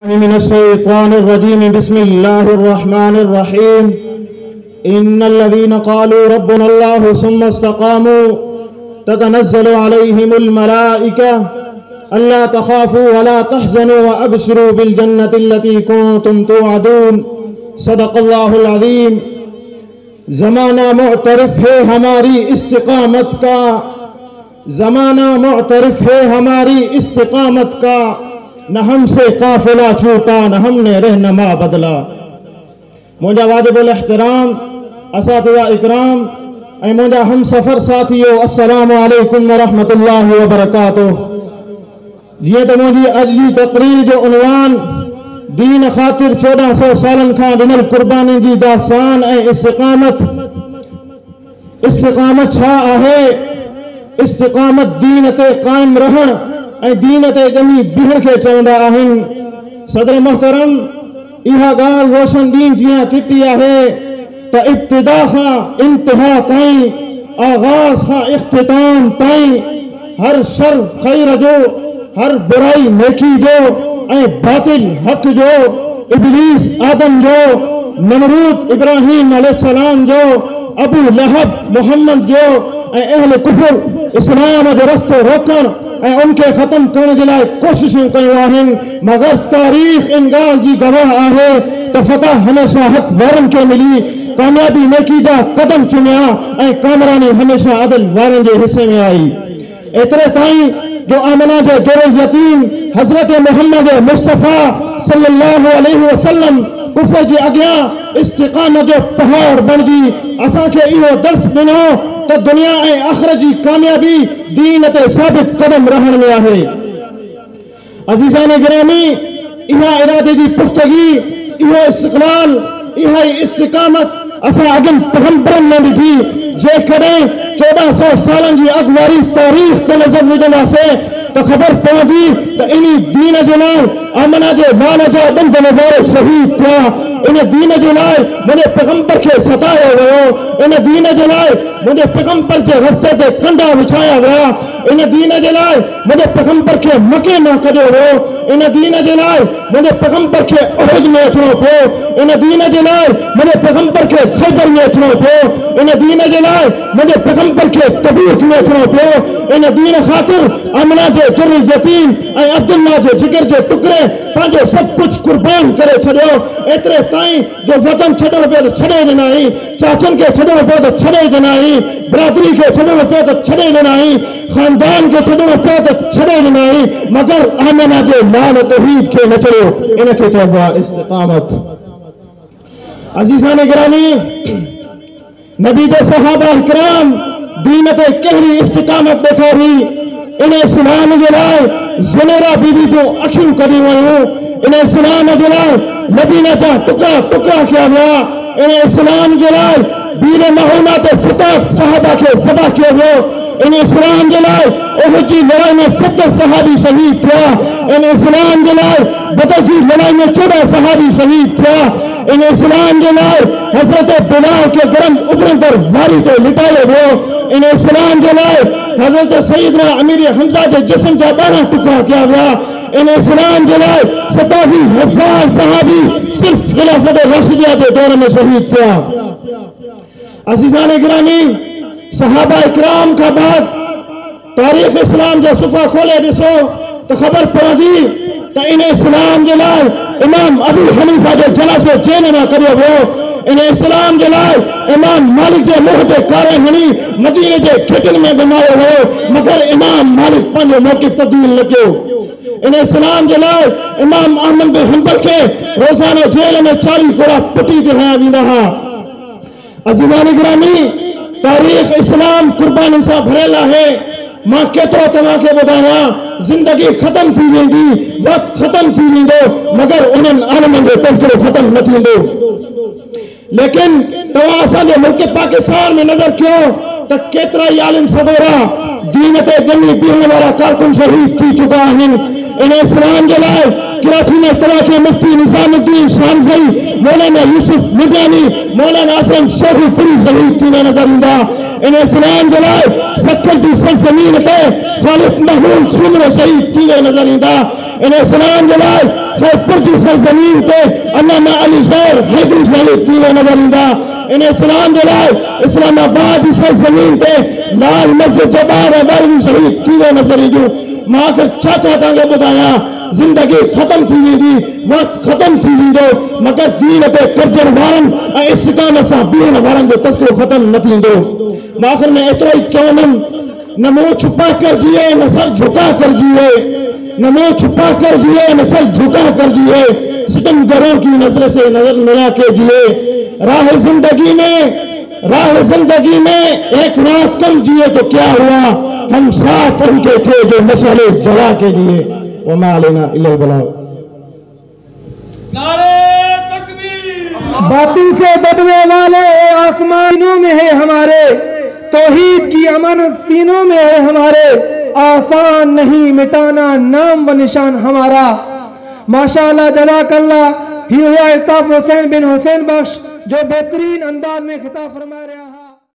मिनश्शैतानिर्रजीम बिस्मिल्लाहिर्रहमानिर्रहीम इन्नल्लज़ीना क़ालू रब्बुनल्लाहु सुम्मा इस्तक़ामू ततनज़्ज़लु अलैहिमुल मलाइका अल्ला तख़ाफ़ू वला तहज़नू व अबशिरू बिल जन्नतिल्लती कुन्तुम तुअदून। सदक़ल्लाहुल अज़ीम। ज़माना मुअतरिफ़ है हमारी इस्तिक़ामत का, ज़माना मुअतरिफ़ है हमारी इस्तिक़ामत का, न हमसे काफिला छूटा न हमने रहनुमा बदला। मुझा वाजिबुल एहतराम असातिज़ा इकराम ऐं मुझा हम सफ़र साथियों, अस्सलामु अलैकुम व रहमतुल्लाहि व बरकातुहू। जीअं त मुंहिंजी अॼु जी तक़रीर जो उनवान दीन ख़ातिर 1400 सालनि खां ॾिनल क़ुर्बानी जी दास्तान ऐं इस्तिक़ामत। इस्तिक़ामत छा आहे? इस्तिक़ामत दीन ते क़ाइम रहण ऐं दीन ते ॼमी बीहण खे चवंदा आहिनि। सदर मोहतरम, इहा ॻाल्हि रोशन दीन जीअं चिटी आहे त इब्तिदा खां इंतिहा ताईं, आगाज़ खां इख्तिताम ताईं हर शर ख़ैर जो, हर बुराई नेकी जो ऐं बातिल हक़ जो, इब्लीस आदम जो, नमरूद इब्राहीम अलैहिस्सलाम जो, अबू लहब मोहम्मद जो ऐं अहले कुफ्र इस्लाम जो रस्तो रोकण ऐं उनके ख़त्म करण जे लाइ कोशिशूं कयूं आहिनि। मगर तारीख़ इन ॻाल्हि जी गवाह आहे त फतह हमेशह हक़ वारनि खे मिली, कामयाबी नेकी जा क़दम चुमिया ऐं कामरानी हमेशह अदल वारनि जे हिसे में आई। एतिरे ताईं जो आमना जो जोड़े यतीम हज़रत मोहम्मद मुस्तफ़ा सल्लल्लाहु अलैहि वसल्लम कुफ़र जे अॻियां इस्तिक़ामत जो पहाड़ बणिजी असांखे इहो दर्स ॾिनो त दुनिया ऐं आख़िरत जी कामयाबी दीन ते साबित क़दम रहण में आहे। अज़ीज़ान गिरामी, इहा इरादे जी पुख़्तगी, इहो इस्तिक़लाल, इहा इस्तिक़ामत असां अॻियनि पैगंबरनि में ॾिठी। जेकॾहिं 1400 सालनि जी अॻुवारी तारीख़ ते नज़र विझंदासीं त ख़बर पवंदी त इन दीन जे लाइ आमना जे माल जा ॾंद नज़ारे शहीद थिया। इन दीन जे लाइ मुंहिंजे पैगंबर खे सतायो वियो। इन दीन जे लाइ मुंहिंजे पैगंबर जे रस्ते ते कंडा विछाया विया। इन दीन जे लाइ मुंहिंजे पैगंबर खे मके मां कढियो वियो। इन दीन जे लाइ मुंहिंजे पैगंबर खे उहद में अचणो पियो। इन दीन जे लाइ मुंहिंजे पैगंबर खे खैबर में अचणो पियो। इन दीन जे लाइ मुंहिंजे पैगंबर खे तबूक में अचणो पियो। इन दीन ख़ातिर आमना जे जुर्र यतीम ऐं अब्दुल्ला जे जिगर जे टुकड़े पंहिंजो सभु कुझु कुर्बान करे छॾियो। एतिरे ताईं जो वतन छॾणो पियो त छॾे ॾिनई, चाचनि खे छॾणो पियो त छॾे ॾिनई, बिरादरी खे छॾणो पियो त छॾे ॾिनई, ख़ानदान खे छॾणो पियो त छॾे ॾिनई, मगर आमना जे लाल तौहीद खे न छॾियो। इनखे चइबो आहे इस्तिक़ामत। अज़ीज़ान गिरामी, नबी जे सहाबा इकराम दीन ते कहिड़ी इस्तिक़ामत ॾेखारी। इन इस्लाम जे लाइ ज़ुनैरा बीबी जूं अखियूं कढियूं वयूं। इन इस्लाम जे लाइ मदीना जा टुकड़ा टुकड़ा किया विया। इन इस्लाम जे लाइ बीर महूना ते 70 सहाबा खे ज़बह कियो वियो। इन इस्लाम जे लाइ उहद जी लड़ाई में 70 सहाबी शहीद थिया। इन इस्लाम जे लाइ बदर जी लड़ाई में 14 सहाबी शहीद थिया। इन इस्लाम जे लाइ हज़रत बिलाल के गरम उभरंदड़ वारी ते लिटायो वियो। इन इस्लाम जे लाइ हज़रत सईदना अमीर हमज़ा जे जिस्म जा 12 टुकड़ा किया विया। इन इस्लाम जे लाइ 87,000 सहाबी सिर्फ खिलाफत राशिदिया के दौर में शहीद थिया। अज़ीज़ान गिरामी, सहाबा इकराम का बाद तारीख़ इस्लाम जो सुफ़ा खोले ॾिसो तो ख़बर पवंदी त इन इस्लाम जे लाइ इमाम अबू हनीफा जो जनाज़ो जेल में कढियो वियो। इन इस्लाम जे लाइ इमाम मालिक जे मुंहं ते कारे हणी मदीने जे खेतनि में घुमायो वियो, मगर इमाम मालिक पंहिंजो मौक़िफ़ तब्दील न कयो। इन इस्लाम जे लाइ इमाम अहमद बिन हंबल खे रोज़ाना जेल में 40 कोड़ा पुटी ते हया वेंदा हुआ। अज़ीज़ान गिरामी, तारीख़ इस्लाम कुर्बानी सां भरियल आहे। मां केतिरो तव्हांखे ॿुधायां, ज़िंदगी ख़त्म थी वेंदी, वक़्तु ख़त्म थी वेंदो, मगर उन्हनि आलमनि जो तज़किरो ख़त्म न थींदो। लेकिन तव्हां असांजे मुल्क पाकिस्तान में नज़र कयो त केतिरा ई आलिम सदोरा दीन ते ॼमी बीहण वारा कारकुन शहीद थी चुका आहिनि। इन इस्लाम जे लाइ कराची में तव्हां खे मुफ्ती निज़ामुद्दीन शामज़ई, मौलाना यूसुफ निगरानी, मौलाना आसिम शेखुपुरी शहीद थींदा नज़र ईंदा। इन इस्लाम जे लाइ सखर जी सरज़मीन ते ख़ालिद महमूद सुमरो शहीद थींदे नज़र ईंदा। इन इस्लाम जे लाइ खैरपुर जी सरजमीन ते अल्लामा अली ज़हर हैदरी शहीद थी नजर ईंदा। इन इस्लाम जे लाइ इस्लामाबाद जी सरजमीन ते लाल मस्जिद जे ॿाहिरि बरवी शहीद थी नजर ईंदियूं। मां आख़िर छा तव्हांखे ॿुधायां, जिंदगी ख़त्म थी वेंदी, वक़्तु ख़त्म थी वेंदो, मगर दीन ते कर्जण वारनि ऐं इस्तिक़ामत सां बीहण वारनि जो तस्करो ख़त्म न थींदो। मां आख़िर में एतिरो ई चवंदुमि, न मुंह छुपा कर जिए न सर झुका कर जिए, न मुंह छुपा कर जिए न सर झुका कर जिए, सितमगरों की नजर से नजर मिला के जिए। राह जिंदगी में एक रात कम जिए तो क्या हुआ, हम साथ उनके थे जो मशाले जला के जिए। वमा अलैना इल्लल बलाग। नारे तकबीर। बातों से दबने वाले आसमानों में है हमारे, तौहीद की अमन सीनों में है हमारे, आसान नहीं मिटाना नाम व निशान हमारा। माशाअल्लाह जज़ाकल्लाह। ही हुआ इल्ताफ हुसैन बिन हुसैन बख्श जो बेहतरीन अंदाज में खिताब फरमा रहा है।